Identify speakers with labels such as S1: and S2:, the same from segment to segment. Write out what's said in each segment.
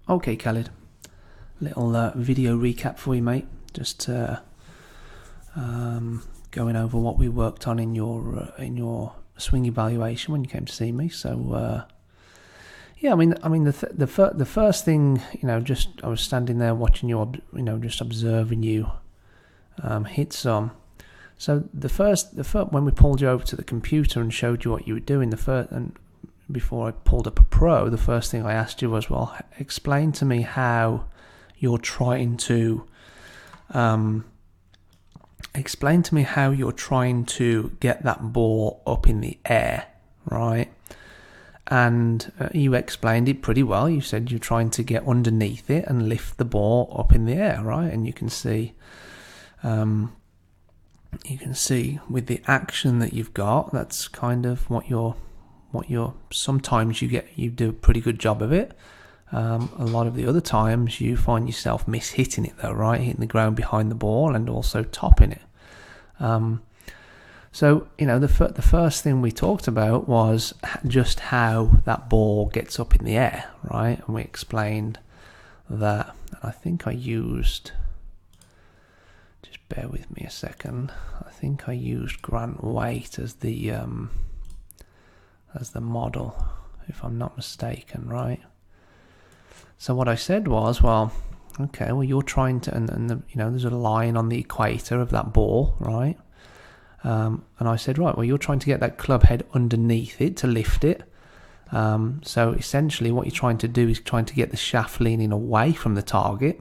S1: Okay, Khalid. Little video recap for you, mate. Just going over what we worked on in your swing evaluation when you came to see me. So yeah, the first thing, just I was standing there watching you, just observing you hit some. So the first when we pulled you over to the computer and showed you what you were doing, before I pulled up a pro, the first thing I asked you was, well, explain to me how you're trying to get that ball up in the air, right? And you explained it pretty well. You said you're trying to get underneath it and lift the ball up in the air, right? And you can see with the action that you've got, that's kind of what you're sometimes you do a pretty good job of it. A lot of the other times you find yourself mishitting it though, right? Hitting the ground behind the ball and also topping it. So the first thing we talked about was just how that ball gets up in the air, right? And we explained that. I think I used, just bear with me a second, I think I used Grant Waite as the model, if I'm not mistaken, right? So what I said was, well, okay, well you're trying to, and there's a line on the equator of that ball, right? And I said, right, well you're trying to get that club head underneath it to lift it. So essentially what you're trying to do is trying to get the shaft leaning away from the target,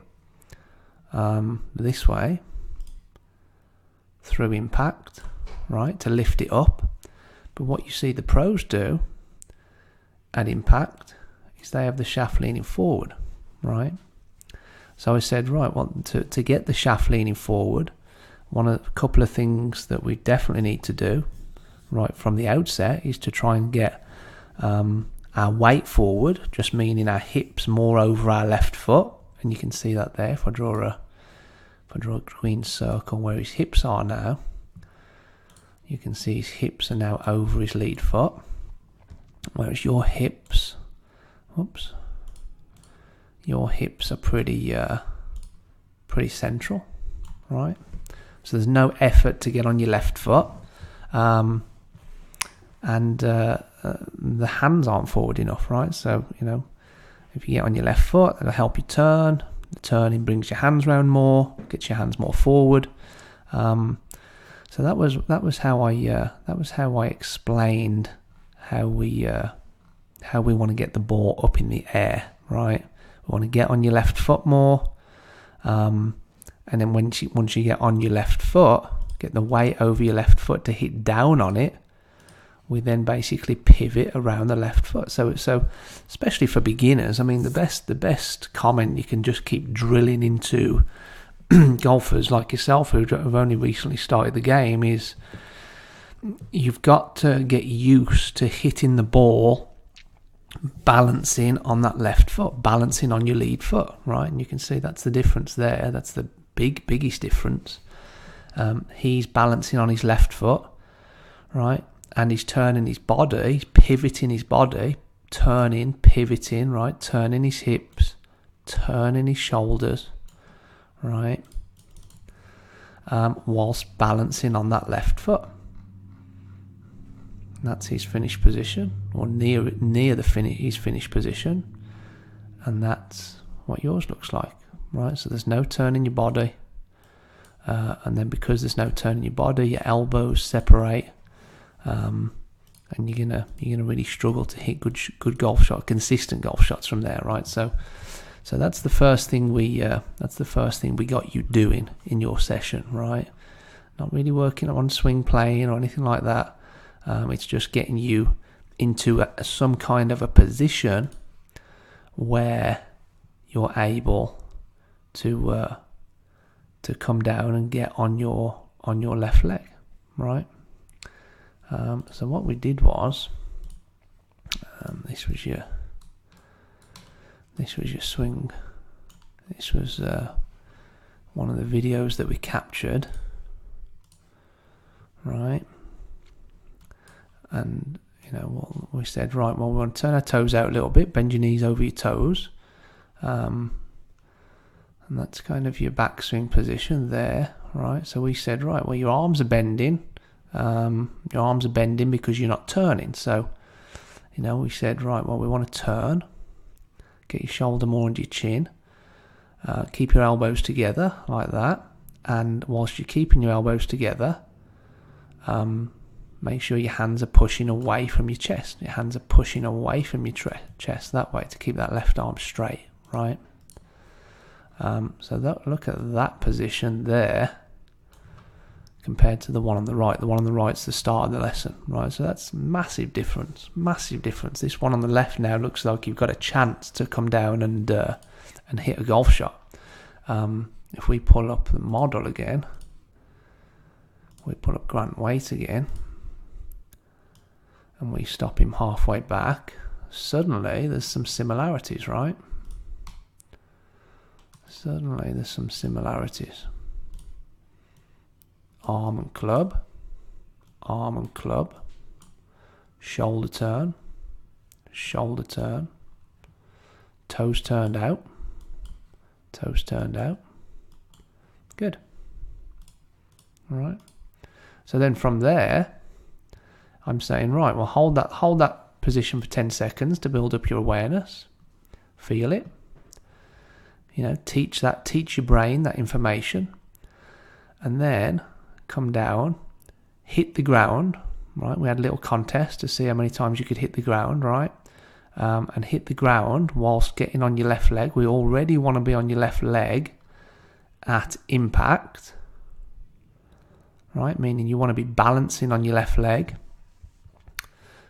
S1: this way, through impact, right, to lift it up. But what you see the pros do at impact is they have the shaft leaning forward, right? So I said, right, well, to get the shaft leaning forward, a couple of things that we definitely need to do right from the outset is to try and get our weight forward, just meaning our hips more over our left foot. And you can see that there. If I draw a green circle where his hips are now, you can see his hips are now over his lead foot, whereas your hips are pretty central, right? So there's no effort to get on your left foot, and the hands aren't forward enough, right? So if you get on your left foot, it'll help you turn. The turning brings your hands round more, gets your hands more forward. So that was how I explained how we want to get the ball up in the air, right? We want to get on your left foot more, and then once you get on your left foot, get the weight over your left foot to hit down on it. We then basically pivot around the left foot. So especially for beginners, I mean the best comment you can just keep drilling into golfers like yourself who have only recently started the game is you've got to get used to hitting the ball balancing on that left foot, balancing on your lead foot, right? And you can see that's the difference there. That's the biggest difference. He's balancing on his left foot, right? And he's turning his body, he's pivoting his body, turning, pivoting, right? Turning his hips, turning his shoulders, right? Whilst balancing on that left foot. That's his finished position, or near his finished position, and that's what yours looks like, right? So there's no turn in your body, and then because there's no turn in your body, your elbows separate, and you're gonna really struggle to hit good golf shots, consistent golf shots from there, right? So that's the first thing we got you doing in your session, right? Not really working on swing playing or anything like that. It's just getting you into some kind of a position where you're able to come down and get on your left leg, right? So what we did was, this was your swing. This was one of the videos that we captured, right? And we said, right, well, we want to turn our toes out a little bit, bend your knees over your toes, And that's kind of your backswing position there, right? So we said, right, well, your arms are bending. Your arms are bending because you're not turning. So, we said, right, well, we want to turn. Get your shoulder more under your chin. Keep your elbows together like that. And whilst you're keeping your elbows together, make sure your hands are pushing away from your chest. Your hands are pushing away from your chest that way to keep that left arm straight, right? So look at that position there compared to the one on the right. The one on the right's the start of the lesson, right? So that's massive difference. This one on the left now looks like you've got a chance to come down and hit a golf shot. If we pull up the model again, we pull up Grant Waite again, and we stop him halfway back, suddenly there's some similarities, right? Suddenly there's some similarities. Arm and club, shoulder turn, toes turned out. Good. All right. So then from there, I'm saying, right, well, hold that position for 10 seconds to build up your awareness. Feel it. Teach your brain that information. And then come down, hit the ground, right? We had a little contest to see how many times you could hit the ground, right? And hit the ground whilst getting on your left leg. We already want to be on your left leg at impact, right? Meaning you want to be balancing on your left leg.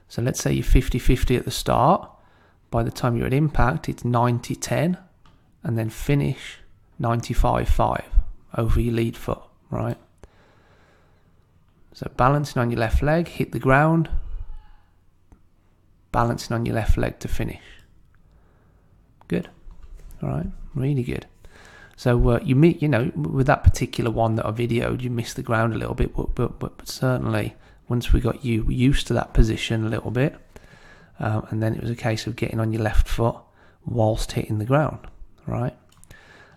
S1: So let's say you're 50-50 at the start. By the time you're at impact, it's 90-10, and then finish 95-5 over your lead foot, right? So balancing on your left leg, hit the ground, balancing on your left leg to finish. Good. All right, really good. So with that particular one that I videoed, you missed the ground a little bit, but certainly once we got you used to that position a little bit, and then it was a case of getting on your left foot whilst hitting the ground, right?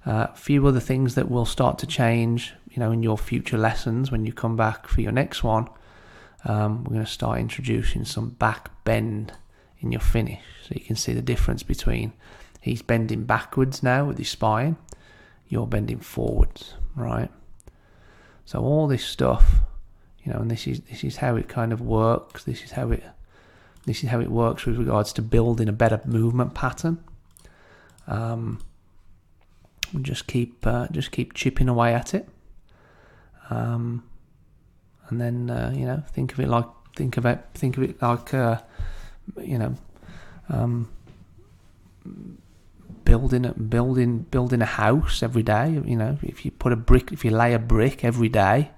S1: A few other things that will start to change, in your future lessons when you come back for your next one. We're going to start introducing some back bend in your finish, so you can see the difference between he's bending backwards now with his spine, you're bending forwards, right? So all this stuff, and this is how it kind of works. This is how it works with regards to building a better movement pattern. Just keep chipping away at it, and then think of it like building a house every day. If you lay a brick every day,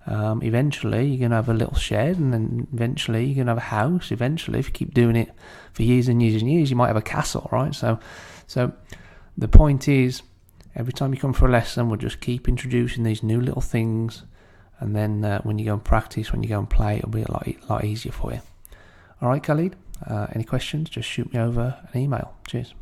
S1: eventually you're going to have a little shed, and then eventually you're going to have a house. Eventually, if you keep doing it for years and years and years, you might have a castle, right? So the point is, every time you come for a lesson, we'll just keep introducing these new little things, and then when you go and practice, when you go and play, it'll be a lot easier for you. All right, Khalid, any questions, just shoot me over an email. Cheers.